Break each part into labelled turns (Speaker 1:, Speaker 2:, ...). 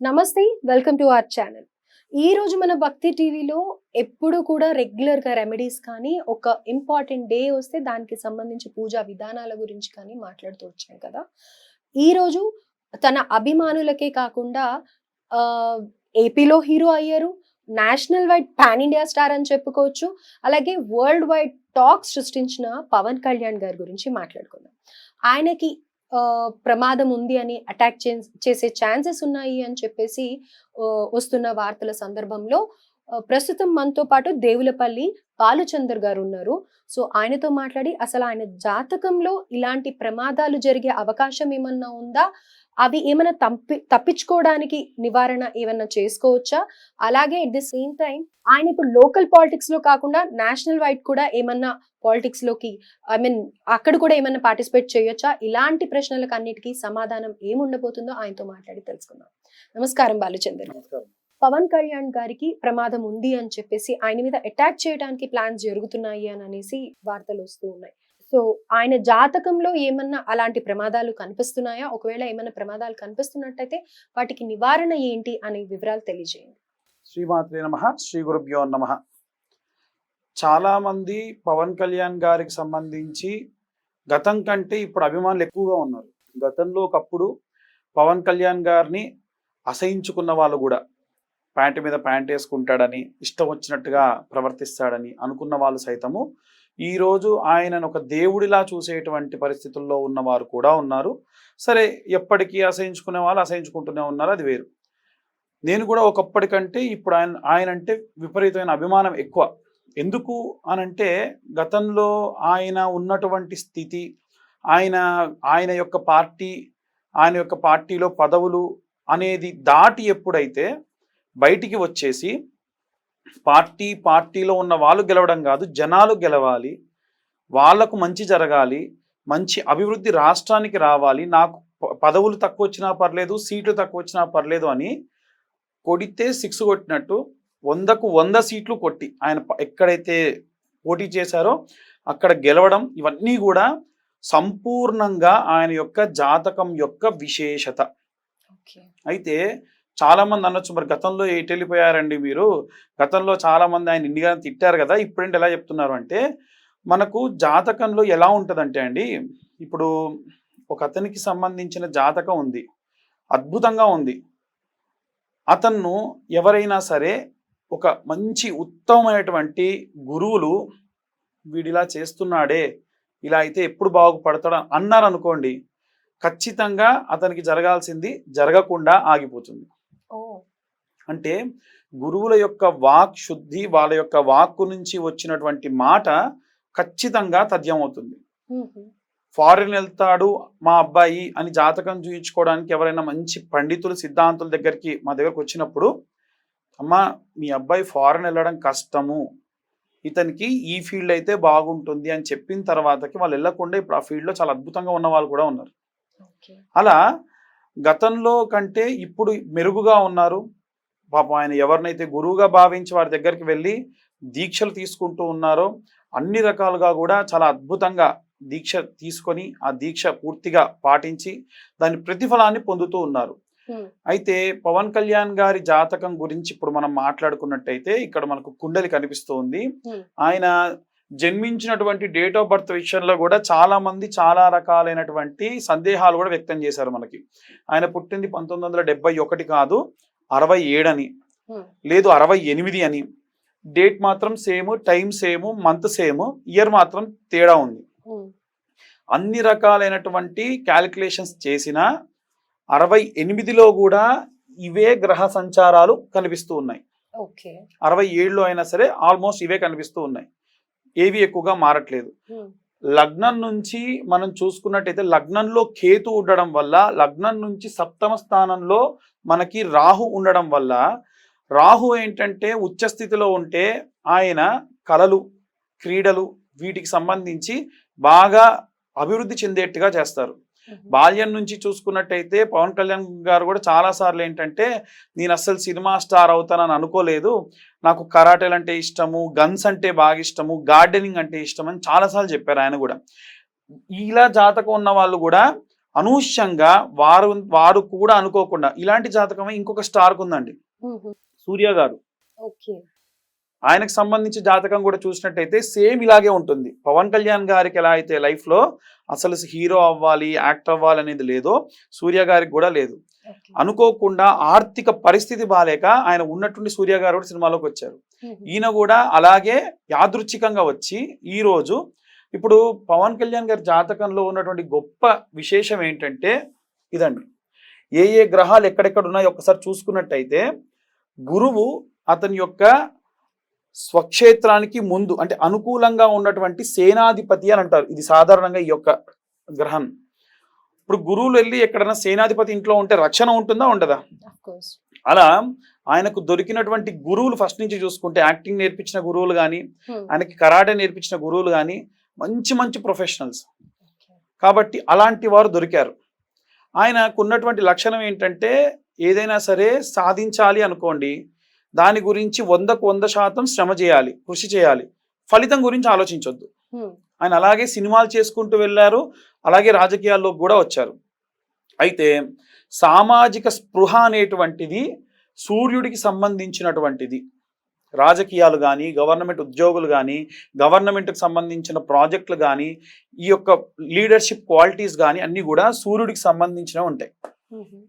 Speaker 1: నమస్తే, welcome to our channel. ఈ రోజు మన భక్తి టీవీలో ఎప్పుడు కూడా రెగ్యులర్‌గా రెమెడీస్ కానీ, ఒక ఇంపార్టెంట్ డే వస్తే దానికి సంబంధించి పూజా విధానాల గురించి కానీ మాట్లాడుతూ వచ్చాం కదా! ఈరోజు తన అభిమానులకే కాకుండా ఏపీలో హీరో అయ్యారు. National wide pan India star అని చెప్పుకోవచ్చు. అలాగే వరల్డ్ వైడ్ టాక్ సృష్టించిన పవన్ కళ్యాణ్ గారి గురించి మాట్లాడుకుందాం. ఆయనకి ప్రమాదం ఉంది అని అటాక్ చేసే ఛాన్సెస్ ఉన్నాయి అని చెప్పేసి వస్తున్న వార్తల సందర్భంలో ప్రస్తుతం మనతో పాటు దేవులపల్లి బాలుచందర్ గారు ఉన్నారు. సో ఆయనతో మాట్లాడి అసలు ఆయన జాతకంలో ఇలాంటి ప్రమాదాలు జరిగే అవకాశం ఏమన్నా ఉందా, అవి ఏమైనా తప్పించుకోవడానికి నివారణ ఏమన్నా చేసుకోవచ్చా, అలాగే ఎట్ ది సేమ్ టైం ఆయన ఇప్పుడు లోకల్ పాలిటిక్స్ లో కాకుండా నేషనల్ వైడ్ కూడా ఏమన్నా పాలిటిక్స్ లోకి అక్కడ కూడా ఏమన్నా పార్టిసిపేట్ చేయొచ్చా, ఇలాంటి ప్రశ్నలకు అన్నిటికీ సమాధానం ఏముండబోతుందో ఆయనతో మాట్లాడి తెలుసుకుందాం. నమస్కారం బాలుచందర్. పవన్ కళ్యాణ్ గారికి ప్రమాదం ఉంది అని చెప్పేసి ఆయన మీద అటాక్ చేయడానికి ప్లాన్స్ జరుగుతున్నాయి అని అనేసి వార్తలు వస్తూ ఉన్నాయి. సో ఆయన జాతకంలో ఏమన్నా అలాంటి ప్రమాదాలు కనిపిస్తున్నాయా, ఒకవేళ ఏమన్నా ప్రమాదాలు కనిపిస్తున్నట్టయితే వాటికి నివారణ ఏంటి అనే వివరాలు తెలియజేయండి.
Speaker 2: శ్రీమాత్రే నమః, శ్రీ గురుభ్యో నమః. చాలా మంది పవన్ కళ్యాణ్ గారికి సంబంధించి గతం కంటే ఇప్పుడు అభిమానులు ఎక్కువగా ఉన్నారు. గతంలో ఒకప్పుడు పవన్ కళ్యాణ్ గారిని అసహించుకున్న వాళ్ళు కూడా ప్యాంటు మీద ప్యాంట్ వేసుకుంటాడని, ఇష్టం వచ్చినట్టుగా ప్రవర్తిస్తాడని అనుకున్న వాళ్ళు సైతము ఈరోజు ఆయనను ఒక దేవుడిలా చూసేటువంటి పరిస్థితుల్లో ఉన్నవారు కూడా ఉన్నారు. సరే, ఎప్పటికీ అసహించుకునే వాళ్ళు అసహించుకుంటూనే ఉన్నారు, అది వేరు. నేను కూడా ఒకప్పటికంటే ఇప్పుడు ఆయన అంటే విపరీతమైన అభిమానం ఎక్కువ. ఎందుకు అనంటే గతంలో ఆయన ఉన్నటువంటి స్థితి, ఆయన యొక్క పార్టీలో పదవులు అనేది దాటి ఎప్పుడైతే బయటికి వచ్చేసి పార్టీలో ఉన్న వాళ్ళు గెలవడం కాదు, జనాలు గెలవాలి, వాళ్లకు మంచి జరగాలి, మంచి అభివృద్ధి రాష్ట్రానికి రావాలి, నాకు పదవులు తక్కువ వచ్చినా పర్లేదు, సీట్లు తక్కువ వచ్చినా పర్లేదు అని కొడితే 6 కొట్టినట్టు 100కు 100 సీట్లు కొట్టి ఆయన ఎక్కడైతే పోటీ చేశారో అక్కడ గెలవడం, ఇవన్నీ కూడా సంపూర్ణంగా ఆయన యొక్క జాతకం యొక్క విశేషత. అయితే చాలా మంది అనొచ్చు, మరి గతంలో ఎటు వెళ్ళిపోయారండి మీరు, గతంలో చాలా మంది ఆయన ఇండిగా తిట్టారు కదా, ఇప్పుడేంటి ఎలా చెప్తున్నారు అంటే, మనకు జాతకంలో ఎలా ఉంటుందంటే అండి, ఇప్పుడు ఒక అతనికి సంబంధించిన జాతకం ఉంది, అద్భుతంగా ఉంది. అతన్ను ఎవరైనా సరే ఒక మంచి ఉత్తమమైనటువంటి గురువులు వీడిలా చేస్తున్నాడే, ఇలా అయితే ఎప్పుడు బాగుపడతాడు అన్నారు అనుకోండి, ఖచ్చితంగా అతనికి జరగాల్సింది జరగకుండా ఆగిపోతుంది. అంటే గురువుల యొక్క వాక్ శుద్ధి, వాళ్ళ యొక్క వాక్కు నుంచి వచ్చినటువంటి మాట ఖచ్చితంగా తథ్యం అవుతుంది. ఫారిన్ వెళ్తాడు మా అబ్బాయి అని జాతకం చూయించుకోవడానికి ఎవరైనా మంచి పండితులు సిద్ధాంతుల మా దగ్గరకు వచ్చినప్పుడు, అమ్మా మీ అబ్బాయి ఫారిన్ వెళ్ళడం కష్టము, ఇతనికి ఈ ఫీల్డ్ అయితే బాగుంటుంది అని చెప్పిన తర్వాతకి వాళ్ళు వెళ్ళకుండా ఇప్పుడు ఆ ఫీల్డ్లో చాలా అద్భుతంగా ఉన్న వాళ్ళు కూడా ఉన్నారు. అలా గతంలో కంటే ఇప్పుడు మెరుగుగా ఉన్నారు. పాపం ఆయన ఎవరినైతే గురువుగా భావించి వారి దగ్గరికి వెళ్ళి దీక్షలు తీసుకుంటూ ఉన్నారో అన్ని రకాలుగా కూడా చాలా అద్భుతంగా దీక్ష తీసుకొని ఆ దీక్ష పూర్తిగా పాటించి దాని ప్రతిఫలాన్ని పొందుతూ ఉన్నారు. అయితే పవన్ కళ్యాణ్ గారి జాతకం గురించి ఇప్పుడు మనం మాట్లాడుకున్నట్టయితే ఇక్కడ మనకు కుండలి కనిపిస్తుంది. ఆయన జన్మించినటువంటి డేట్ ఆఫ్ బర్త్ విషయంలో కూడా చాలా మంది చాలా రకాలైనటువంటి సందేహాలు కూడా వ్యక్తం చేశారు. మనకి ఆయన పుట్టింది 1971 కాదు, 67 అని, లేదు 68 అని. డేట్ మాత్రం same, time same, month same, year మాత్రం తేడా ఉంది. అన్ని రకాలైనటువంటి క్యాలిక్యులేషన్స్ చేసిన 68లో కూడా ఇవే గ్రహ సంచారాలు కనిపిస్తూ ఉన్నాయి. 67లో అయినా సరే ఆల్మోస్ట్ ఇవే కనిపిస్తూ ఉన్నాయి, ఏవి ఎక్కువగా మారట్లేదు. లగ్నం నుంచి మనం చూసుకున్నట్టయితే లగ్నంలో కేతు ఉండడం వల్ల, లగ్నం నుంచి 7వ స్థానంలో మనకి రాహు ఉండడం వల్ల, రాహు ఏంటంటే ఉచ్చస్థితిలో ఉంటే ఆయన కళలు, క్రీడలు వీటికి సంబంధించి బాగా అభివృద్ధి చెందేట్టుగా చేస్తారు. బాల్యం నుంచి చూసుకున్నట్టయితే పవన్ కళ్యాణ్ గారు కూడా చాలా సార్లు ఏంటంటే, నేను అస్సలు సినిమా స్టార్ అవుతానని అనుకోలేదు, నాకు కరాటేలు అంటే ఇష్టము, గన్స్ అంటే బాగా ఇష్టము, గార్డెనింగ్ అంటే ఇష్టం అని చాలాసార్లు చెప్పారు ఆయన కూడా. ఇలా జాతకం ఉన్న వాళ్ళు కూడా అనూహ్యంగా వారు వారు కూడా అనుకోకుండా ఇలాంటి జాతకమే ఇంకొక స్టార్కు ఉందండి, సూర్య గారు.
Speaker 1: ఓకే.
Speaker 2: ఆయనకు సంబంధించి జాతకం కూడా చూసినట్టయితే సేమ్ ఇలాగే ఉంటుంది. పవన్ కళ్యాణ్ గారికి ఎలా అయితే లైఫ్లో అసలు హీరో అవ్వాలి, యాక్టర్ అవ్వాలి అనేది లేదో, సూర్య గారికి కూడా లేదు. అనుకోకుండా ఆర్థిక పరిస్థితి బాలేక ఆయన ఉన్నట్టుండి సూర్య గారు కూడా సినిమాలోకి వచ్చారు. ఈయన కూడా అలాగే యాదృచ్ఛికంగా వచ్చి ఈరోజు ఇప్పుడు పవన్ కళ్యాణ్ గారి జాతకంలో ఉన్నటువంటి గొప్ప విశేషం ఏంటంటే ఇదండి. ఏ ఏ గ్రహాలు ఎక్కడెక్కడ ఉన్నాయో ఒకసారి చూసుకున్నట్టయితే గురువు అతని యొక్క స్వక్షేత్రానికి ముందు అంటే అనుకూలంగా ఉన్నటువంటి సేనాధిపతి అని అంటారు. ఇది సాధారణంగా ఈ యొక్క గ్రహం. ఇప్పుడు గురువులు వెళ్ళి ఎక్కడైనా సేనాధిపతి ఇంట్లో ఉంటే రక్షణ ఉంటుందా, ఉండదా? అలా ఆయనకు దొరికినటువంటి గురువులు ఫస్ట్ నుంచి చూసుకుంటే యాక్టింగ్ నేర్పించిన గురువులు కానీ, ఆయనకి కరాటే నేర్పించిన గురువులు కానీ మంచి మంచి ప్రొఫెషనల్స్. కాబట్టి అలాంటి వారు దొరికారు. ఆయనకు ఉన్నటువంటి లక్షణం ఏంటంటే ఏదైనా సరే సాధించాలి అనుకోండి, దాని గురించి 100కు 100% శ్రమ చేయాలి, కృషి చేయాలి, ఫలితం గురించి ఆలోచించొద్దు. ఆయన అలాగే సినిమాలు చేసుకుంటూ వెళ్ళారు, అలాగే రాజకీయాల్లోకి కూడా వచ్చారు. అయితే సామాజిక స్పృహ అనేటువంటిది సూర్యుడికి సంబంధించినటువంటిది. రాజకీయాలు కానీ, గవర్నమెంట్ ఉద్యోగులు కానీ, గవర్నమెంట్కి సంబంధించిన ప్రాజెక్టులు కానీ, ఈ యొక్క లీడర్షిప్ క్వాలిటీస్ కానీ అన్నీ కూడా సూర్యుడికి సంబంధించినవి ఉంటాయి.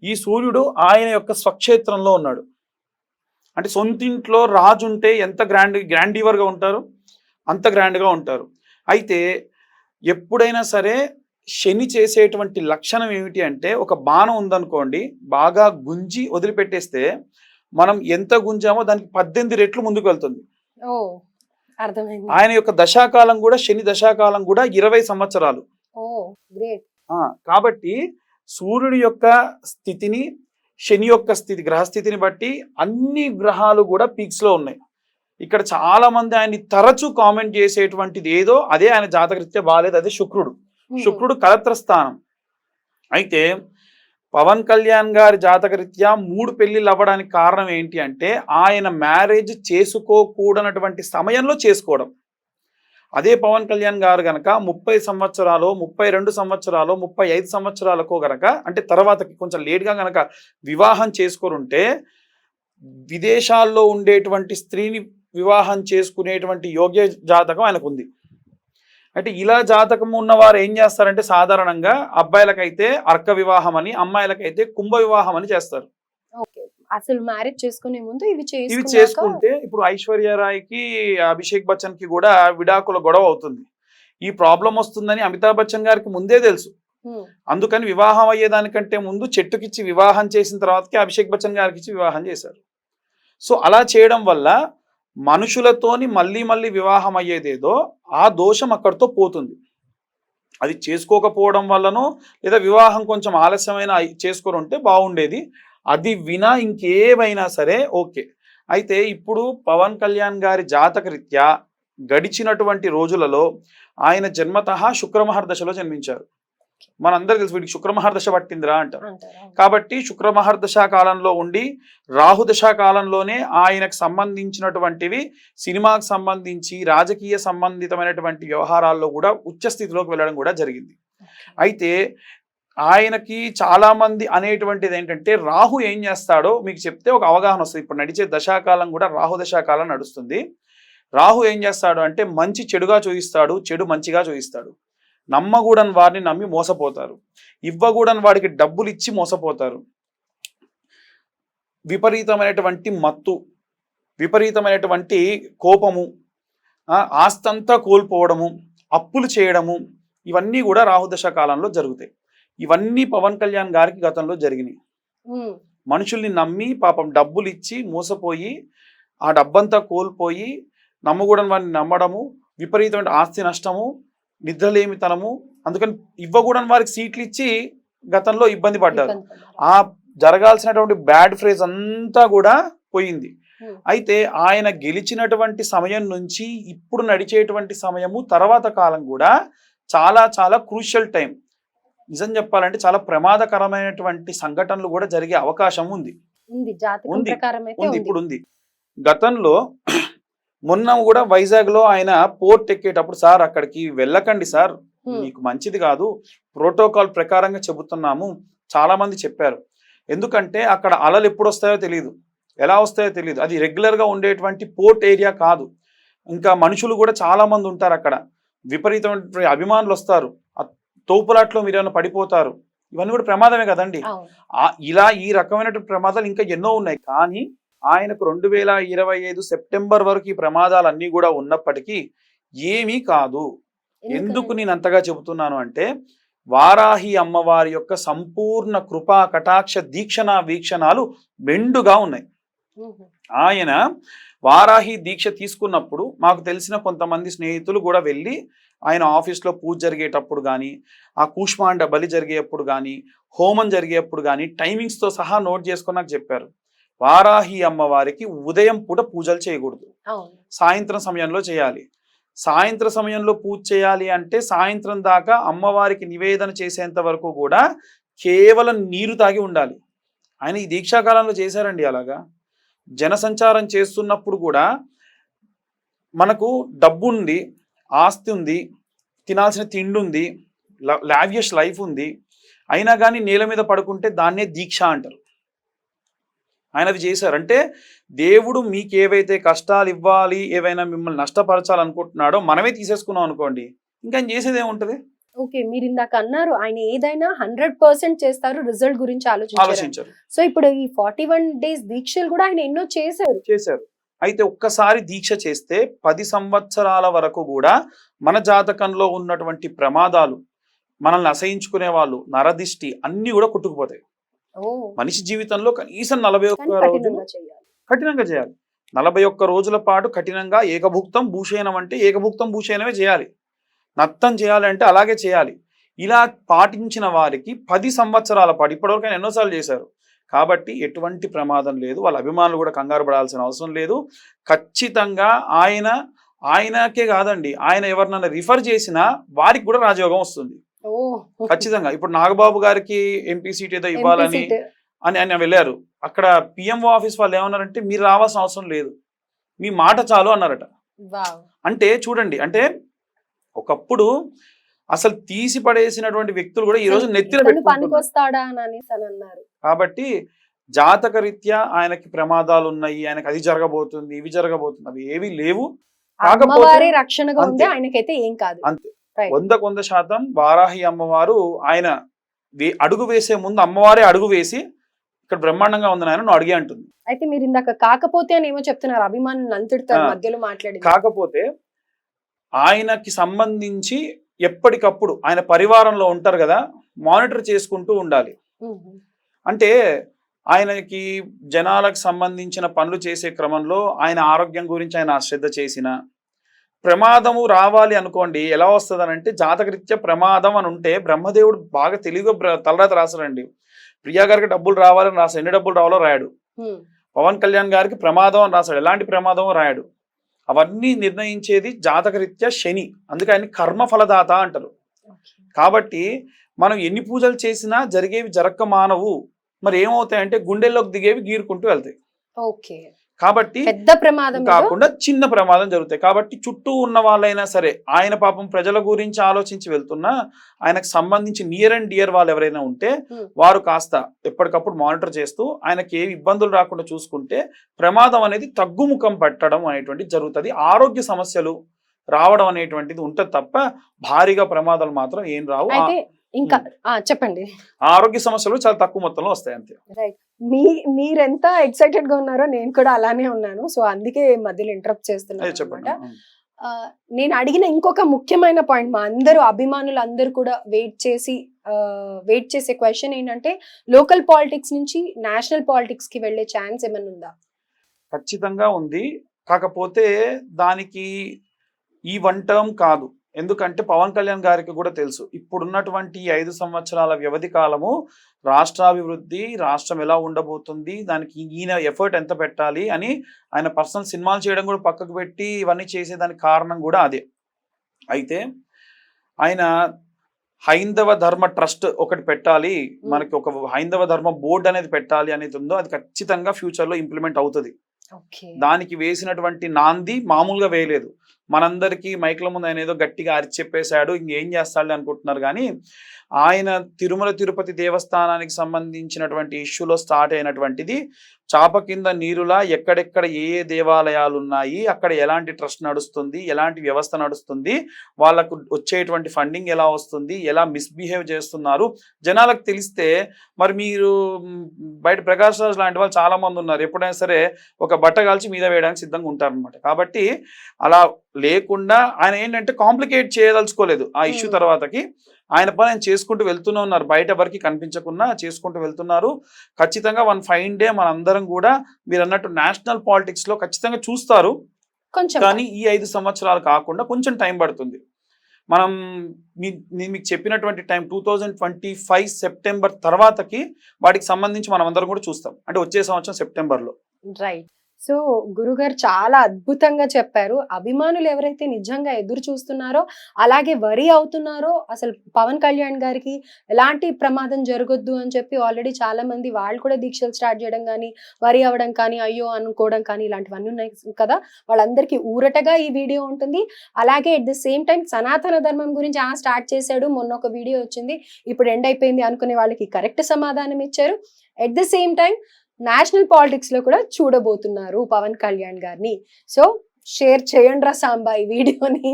Speaker 2: ఈ సూర్యుడు ఆయన యొక్క స్వక్షేత్రంలో ఉన్నాడు. అంటే సొంతింట్లో రాజు ఉంటే ఎంత గ్రాండీవర్గా ఉంటారు, అంత గ్రాండ్గా ఉంటారు. అయితే ఎప్పుడైనా సరే శని చేసేటువంటి లక్షణం ఏమిటి అంటే, ఒక బాణం ఉందనుకోండి, బాగా గుంజి వదిలిపెట్టేస్తే మనం ఎంత గుంజామో దానికి 18 రెట్లు ముందుకు వెళ్తుంది. ఆయన యొక్క దశాకాలం కూడా, శని దశాకాలం కూడా 20 సంవత్సరాలు. కాబట్టి సూర్యుడి యొక్క స్థితిని, శని యొక్క స్థితి, గ్రహస్థితిని బట్టి అన్ని గ్రహాలు కూడా పీక్స్ లో ఉన్నాయి. ఇక్కడ చాలా మంది ఆయన్ని తరచూ కామెంట్ చేసేటువంటిది ఏదో అదే ఆయన జాతకరీత్యా బాగాలేదు, అదే శుక్రుడు. శుక్రుడు కలత్ర స్థానం. అయితే పవన్ కళ్యాణ్ గారి జాతకరీత్యా 3 పెళ్లిళ్ళు అవ్వడానికి కారణం ఏంటి అంటే ఆయన మ్యారేజ్ చేసుకోకూడనటువంటి సమయంలో చేసుకోవడం. అదే పవన్ కళ్యాణ్ గారు గనక 30 సంవత్సరాలు, 32 సంవత్సరాలు, 35 సంవత్సరాలకు గనక, అంటే తర్వాతకి కొంచెం లేట్గా గనక వివాహం చేసుకోరుంటే విదేశాల్లో ఉండేటువంటి స్త్రీని వివాహం చేసుకునేటువంటి యోగ్య జాతకం ఆయనకు ఉంది. అంటే ఇలా జాతకం ఉన్నవారు ఏం చేస్తారంటే సాధారణంగా అబ్బాయిలకైతే అర్క వివాహం అని, అమ్మాయిలకైతే కుంభ వివాహం అని చేస్తారు.
Speaker 1: అసలు మ్యారేజ్ చేసుకునే ముందు ఇవి
Speaker 2: చేసుకుంటే ఇప్పుడు ఐశ్వర్యరాయ్కి, అభిషేక్ బచ్చన్ కి కూడా విడాకుల గొడవ అవుతుంది. ఈ ప్రాబ్లం వస్తుందని అమితాబ్ బచ్చన్ గారికి ముందే తెలుసు. అందుకని వివాహం అయ్యేదానికంటే ముందు చెట్టుకిచ్చి వివాహం చేసిన తర్వాతకి అభిషేక్ బచ్చన్ గారికి ఇచ్చి వివాహం చేశారు. సో అలా చేయడం వల్ల మనుషులతోని మళ్ళీ మళ్ళీ వివాహం అయ్యేదేదో ఆ దోషం అక్కడితో పోతుంది. అది చేసుకోకపోవడం వల్లనో లేదా వివాహం కొంచెం ఆలస్యమైన చేసుకొని ఉంటే బాగుండేది. అది వినా ఇంకేమైనా సరే ఓకే. అయితే ఇప్పుడు పవన్ కళ్యాణ్ గారి జాతకరీత్యా గడిచినటువంటి రోజులలో ఆయన జన్మతః శుక్రమహర్దశలో జన్మించారు. మనందరూ తెలుసు వీడికి శుక్రమహర్దశ పట్టిందిరా అంటారు. కాబట్టి శుక్రమహర్దశ కాలంలో ఉండి రాహుదశ కాలంలోనే ఆయనకు సంబంధించినటువంటివి సినిమాకు సంబంధించి రాజకీయ సంబంధితమైనటువంటి వ్యవహారాల్లో కూడా ఉచ్చ స్థితిలోకి వెళ్ళడం కూడా జరిగింది. అయితే ఆయనకి చాలా మంది అనేటువంటిది ఏంటంటే రాహు ఏం చేస్తాడో మీకు చెప్తే ఒక అవగాహన వస్తుంది. ఇప్పుడు నడిచే దశాకాలం కూడా రాహుదశాకాలం నడుస్తుంది. రాహు ఏం చేస్తాడు అంటే మంచి చెడుగా చూపిస్తాడు, చెడు మంచిగా చూపిస్తాడు. నమ్మకూడని వారిని నమ్మి మోసపోతారు, ఇవ్వకూడని వాడికి డబ్బులు ఇచ్చి మోసపోతారు. విపరీతమైనటువంటి మత్తు, విపరీతమైనటువంటి కోపము, ఆస్తంతా కోల్పోవడము, అప్పులు చేయడము, ఇవన్నీ కూడా రాహుదశ కాలంలో జరుగుతాయి. ఇవన్నీ పవన్ కళ్యాణ్ గారికి గతంలో జరిగినాయి. మనుషుల్ని నమ్మి పాపం డబ్బులు ఇచ్చి మోసపోయి ఆ డబ్బంతా కోల్పోయి నమ్మకూడని వాడిని నమ్మడము, విపరీతమైన ఆస్తి నష్టము, నిద్రలేమితనము, అందుకని ఇవ్వకూడని వారికి సీట్లు ఇచ్చి గతంలో ఇబ్బంది పడ్డారు. ఆ జరగాల్సినటువంటి బ్యాడ్ ఫ్రేజ్ అంతా కూడా పోయింది. అయితే ఆయన గెలిచినటువంటి సమయం నుంచి ఇప్పుడు నడిచేటువంటి సమయము తర్వాత కాలం కూడా చాలా చాలా క్రూషియల్ టైం. నిజం చెప్పాలంటే చాలా ప్రమాదకరమైనటువంటి సంఘటనలు కూడా జరిగే అవకాశం ఉంది. ఇప్పుడు ఉంది. గతంలో మొన్న కూడా వైజాగ్ లో ఆయన పోర్ట్ ఎక్కేటప్పుడు సార్ అక్కడికి వెళ్ళకండి సార్, మీకు మంచిది కాదు, ప్రోటోకాల్ ప్రకారంగా చెబుతున్నాము. చాలా మంది చెప్పారు. ఎందుకంటే అక్కడ అలలు ఎప్పుడు వస్తాయో తెలియదు, ఎలా వస్తాయో తెలియదు. అది రెగ్యులర్గా ఉండేటువంటి పోర్ట్ ఏరియా కాదు. ఇంకా మనుషులు కూడా చాలా మంది ఉంటారు అక్కడ, విపరీతమైన అభిమానులు వస్తారు. ఆ తోపులాట్లో మీరు ఏమైనా పడిపోతారు, ఇవన్నీ కూడా ప్రమాదమే కదండి. ఇలా ఈ రకమైనటువంటి ప్రమాదాలు ఇంకా ఎన్నో ఉన్నాయి. కానీ ఆయనకు 2025 సెప్టెంబర్ వరకు ఈ ప్రమాదాలన్నీ కూడా ఉన్నప్పటికీ ఏమీ కాదు. ఎందుకు నేను అంతగా చెబుతున్నాను అంటే, వారాహి అమ్మవారి యొక్క సంపూర్ణ కృపా కటాక్ష దీక్షణ వీక్షణాలు మెండుగా ఉన్నాయి. ఆయన వారాహి దీక్ష తీసుకున్నప్పుడు మాకు తెలిసిన కొంతమంది స్నేహితులు కూడా వెళ్ళి ఆయన ఆఫీస్లో పూజ జరిగేటప్పుడు కానీ, ఆ కూష్మాండ బలి జరిగేటప్పుడు కానీ, హోమం జరిగేటప్పుడు కానీ టైమింగ్స్తో సహా నోట్ చేసుకొని నాకు చెప్పారు. వారాహి అమ్మవారికి ఉదయం పూట పూజలు చేయకూడదు, సాయంత్రం సమయంలో చేయాలి. సాయంత్రం సమయంలో పూజ చేయాలి అంటే సాయంత్రం దాకా అమ్మవారికి నివేదన చేసేంత వరకు కూడా కేవలం నీరు తాగి ఉండాలి. ఆయన ఈ దీక్షాకాలంలో చేశారండి అలాగా. జనసంచారం చేస్తున్నప్పుడు కూడా మనకు డబ్బు ఉంది, ఆస్తి ఉంది, తినాల్సిన తిండి ఉంది, లావియస్ లైఫ్ ఉంది, అయినా కానీ నేల మీద పడుకుంటే దాన్నే దీక్ష అంటారు. ఆయన అది చేశారు. అంటే దేవుడు మీకు ఏవైతే కష్టాలు ఇవ్వాలి, ఏవైనా మిమ్మల్ని నష్టపరచాలనుకుంటున్నాడో మనమే తీసేసుకున్నాం అనుకోండి, ఇంకా ఆయన చేసేది ఏముంటది.
Speaker 1: ఓకే, మీరు ఇందాక అన్నారు ఆయన ఏదైనా 100% చేస్తారు, రిజల్ట్ గురించి ఆలోచించారు. సో ఇప్పుడు ఈ 41 days దీక్షలు కూడా ఆయన ఎన్నో చేశారు.
Speaker 2: అయితే ఒక్కసారి దీక్ష చేస్తే 10 సంవత్సరాల వరకు కూడా మన జాతకంలో ఉన్నటువంటి ప్రమాదాలు, మనల్ని అసహించుకునే వాళ్ళు, నరదిష్టి అన్ని కూడా కొట్టుకుపోతాయి. మనిషి జీవితంలో కనీసం 41 రోజులు కఠినంగా చేయాలి. 41 రోజుల పాటు కఠినంగా ఏకభుక్తం భూషయనం అంటే ఏకభుక్తం భూషయనమే చేయాలి. నత్తం చేయాలంటే అలాగే చేయాలి. ఇలా పాటించిన వారికి 10 సంవత్సరాల పాటు ఇప్పటివరకు ఆయన ఎన్నోసార్లు చేశారు. కాబట్టి ఎటువంటి ప్రమాదం లేదు, వాళ్ళ అభిమానులు కూడా కంగారు పడాల్సిన అవసరం లేదు. ఖచ్చితంగా ఆయనకే కాదండి, ఆయన ఎవరినైనా రిఫర్ చేసినా వారికి కూడా రాజయోగం వస్తుంది ఖచ్చితంగా. ఇప్పుడు నాగబాబు గారికి ఎంపీ సీట్ ఏదో ఇవ్వాలని ఆయన వెళ్ళారు. అక్కడ పిఎంఓ ఆఫీస్ వాళ్ళు ఏమన్నారంటే మీరు రావాల్సిన అవసరం లేదు, మీ మాట చాలు అన్నారట. అంటే చూడండి, అంటే ఒకప్పుడు అసలు తీసి పడేసినటువంటి వ్యక్తులు కూడా ఈ రోజు నెత్తిన పెట్టుకుంటున్నారు. కాబట్టి జాతక రీత్యా ఆయనకి ప్రమాదాలు ఉన్నాయి, ఆయనకి అది జరగబోతుంది, ఇవి జరగబోతుంది, అవి ఏవి లేవు.
Speaker 1: కాకపోతే రక్షణగా ఉంది, ఆయనకైతే ఏం కాదు.
Speaker 2: అంతే, 100% వారాహి అమ్మవారు ఆయన అడుగు వేసే ముందు అమ్మవారే అడుగు వేసి ఇక్కడ బ్రహ్మాండంగా ఉందని ఆయన నువ్వు అడిగే అంటుంది.
Speaker 1: అయితే మీరు ఇందాక కాకపోతే అని ఏమో చెప్తున్నారు, అభిమానులు అంతటితో మధ్యలో మాట్లాడి.
Speaker 2: కాకపోతే ఆయనకి సంబంధించి ఎప్పటికప్పుడు ఆయన పరివారంలో ఉంటారు కదా, మానిటర్ చేసుకుంటూ ఉండాలి. అంటే ఆయనకి జనాలకు సంబంధించిన పనులు చేసే క్రమంలో ఆయన ఆరోగ్యం గురించి ఆయన శ్రద్ధ చేసిన, ప్రమాదము రావాలి అనుకోండి ఎలా వస్తుంది అంటే జాతకరీత్యా ప్రమాదం అని ఉంటే బ్రహ్మదేవుడు బాగా తెలివిగా తలరాత రాశారండి. ప్రియా గారికి డబ్బులు రావాలని రాశాడు, ఎన్ని డబ్బులు రావాలో రాయాడు. పవన్ కళ్యాణ్ గారికి ప్రమాదం అని రాశాడు, ఎలాంటి ప్రమాదం రాయాడు. అవన్నీ నిర్ణయించేది జాతకరీత్యా శని, అందుకే ఆయన కర్మఫలదాత అంటారు. కాబట్టి మనం ఎన్ని పూజలు చేసినా జరిగేవి జరక్క మానవు. మరి ఏమవుతాయంటే గుండెల్లోకి దిగేవి గీరుకుంటూ వెళ్తాయి. కాబట్టి
Speaker 1: పెద్ద ప్రమాదం
Speaker 2: కాకుండా చిన్న ప్రమాదం జరుగుతాయి. కాబట్టి చుట్టూ ఉన్న వాళ్ళైనా సరే ఆయన పాపం ప్రజల గురించి ఆలోచించి వెళ్తున్నా, ఆయనకు సంబంధించి నియర్ అండ్ డియర్ వాళ్ళు ఎవరైనా ఉంటే వారు కాస్త ఎప్పటికప్పుడు మానిటర్ చేస్తూ ఆయనకి ఏ ఇబ్బందులు రాకుండా చూసుకుంటే ప్రమాదం అనేది తగ్గుముఖం పట్టడం అనేటువంటిది జరుగుతుంది. ఆరోగ్య సమస్యలు రావడం అనేటువంటిది ఉంటుంది తప్ప భారీగా ప్రమాదాలు మాత్రం ఏం రావు.
Speaker 1: ఇంకా చెప్పండి,
Speaker 2: ఆరోగ్య సమస్యలు చాలా తక్కువ మొత్తంలో వస్తాయి అంతే.
Speaker 1: మీరెంత ఎక్సైటెడ్ గా ఉన్నారో నేను కూడా అలానే ఉన్నాను. సో అందుకే మధ్యలో ఇంటరప్ట్ చేస్తున్నాను అన్నమాట. నేను అడిగిన ఇంకొక ముఖ్యమైన పాయింట్, మా అందరూ అభిమానులు అందరూ కూడా వెయిట్ చేసే క్వశ్చన్ ఏంటంటే, లోకల్ పాలిటిక్స్ నుంచి నేషనల్ పాలిటిక్స్ కి వెళ్లే ఛాన్స్ ఏమైనా ఉందా?
Speaker 2: ఖచ్చితంగా ఉంది. కాకపోతే దానికి ఈ 1 టర్మ్ కాదు. ఎందుకంటే పవన్ కళ్యాణ్ గారికి కూడా తెలుసు ఇప్పుడున్నటువంటి 5 సంవత్సరాల వ్యవధి కాలము రాష్ట్రాభివృద్ధి, రాష్ట్రం ఎలా ఉండబోతుంది, దానికి ఈయన ఎఫర్ట్ ఎంత పెట్టాలి అని ఆయన పర్సనల్ సినిమాలు చేయడం కూడా పక్కకు పెట్టి ఇవన్నీ చేసేదానికి కారణం కూడా అదే. అయితే ఆయన హైందవ ధర్మ ట్రస్ట్ ఒకటి పెట్టాలి, మనకి ఒక హైందవ ధర్మ బోర్డు అనేది పెట్టాలి అనేది ఉందో అది ఖచ్చితంగా ఫ్యూచర్లో ఇంప్లిమెంట్ అవుతుంది. దానికి వేసినటువంటి నాంది మామూలుగా వేయలేదు. మనందరికీ మైక్ల ముందు ఆయన ఏదో గట్టిగా అరిచి చెప్పేశాడు, ఇంకేం చేస్తాడు అనుకుంటున్నారు. కానీ ఆయన తిరుమల తిరుపతి దేవస్థానానికి సంబంధించినటువంటి ఇష్యూలో స్టార్ట్ అయినటువంటిది చాప కింద నీరులా ఎక్కడెక్కడ ఏ ఏ దేవాలయాలు ఉన్నాయి, అక్కడ ఎలాంటి ట్రస్ట్ నడుస్తుంది, ఎలాంటి వ్యవస్థ నడుస్తుంది, వాళ్ళకు వచ్చేటువంటి ఫండింగ్ ఎలా వస్తుంది, ఎలా మిస్బిహేవ్ చేస్తున్నారు జనాలకు తెలిస్తే, మరి మీరు బయట ప్రకాష్ రాజ్ లాంటి వాళ్ళు చాలా మంది ఉన్నారు, ఎప్పుడైనా సరే ఒక బట్ట కాల్చి మీద వేయడానికి సిద్ధంగా ఉంటారనమాట. కాబట్టి అలా లేకుండా ఆయన ఏంటంటే కాంప్లికేట్ చేయదలుచుకోలేదు ఆ ఇష్యూ తర్వాతకి. ఆయన పని ఆయన చేసుకుంటూ వెళ్తూనే ఉన్నారు, బయట ఎవరికి కనిపించకుండా చేసుకుంటూ వెళ్తున్నారు. ఖచ్చితంగా వన్ ఫైన్ డే మనందరం కూడా మీరు అన్నట్టు నేషనల్ పాలిటిక్స్ లో ఖచ్చితంగా చూస్తారు.
Speaker 1: కొంచెం
Speaker 2: కానీ ఈ 5 సంవత్సరాలు కాకుండా కొంచెం టైం పడుతుంది. మనం నేను మీకు చెప్పినటువంటి టైం 2025 సెప్టెంబర్ తర్వాతకి వాటికి సంబంధించి మనం అందరం కూడా చూస్తాం, అంటే వచ్చే సంవత్సరం సెప్టెంబర్లో.
Speaker 1: రైట్. సో గురుగారు చాలా అద్భుతంగా చెప్పారు. అభిమానులు ఎవరైతే నిజంగా ఎదురు చూస్తున్నారో, అలాగే వరి అవుతున్నారో, అసలు పవన్ కళ్యాణ్ గారికి ఎలాంటి ప్రమాదం జరగొద్దు అని చెప్పి ఆల్రెడీ చాలా మంది వాళ్ళు కూడా దీక్షలు స్టార్ట్ చేయడం కానీ, వరి అవ్వడం కానీ, అయ్యో అనుకోవడం కానీ ఇలాంటివన్నీ ఉన్నాయి కదా. వాళ్ళందరికీ ఊరటగా ఈ వీడియో ఉంటుంది. అలాగే ఎట్ ద సేమ్ టైం సనాతన ధర్మం గురించి స్టార్ట్ చేశాడు, మొన్న ఒక వీడియో వచ్చింది, ఇప్పుడు ఎండ్ అయిపోయింది అనుకునే వాళ్ళకి కరెక్ట్ సమాధానం ఇచ్చారు. At the same time national politics లో కూడా చూడబోతున్నారు పవన్ కళ్యాణ్ గారిని. సో షేర్ చేయండి రా సాంబా ఈ వీడియోని,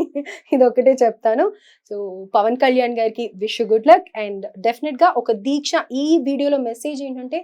Speaker 1: ఇది ఒకటే చెప్తాను. సో పవన్ కళ్యాణ్ గారికి wish good luck. And definite గా ఒక దీక్ష, ఈ వీడియోలో మెసేజ్ ఏంటంటే